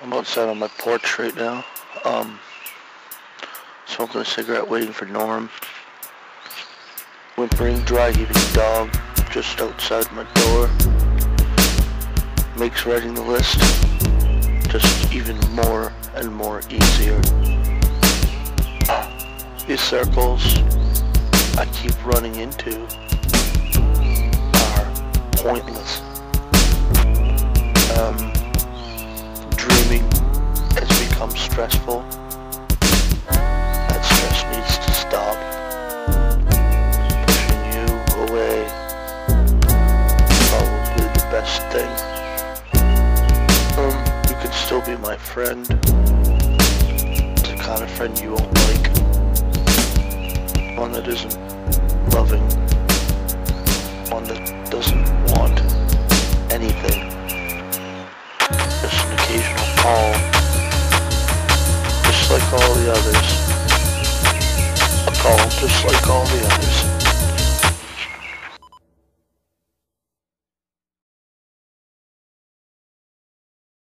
I'm outside on my porch right now, smoking a cigarette, waiting for Norm. Whimpering, dry heaving dog just outside my door. Makes writing the list just even more and more easier. These circles I keep running into are pointless. Dreaming has become stressful. That stress needs to stop. Pushing you away is probably the best thing. You can still be my friend. The kind of friend you won't like. One that isn't loving. One that doesn't want anything. Just an occasional call. Just like all the others. A call just like all the others.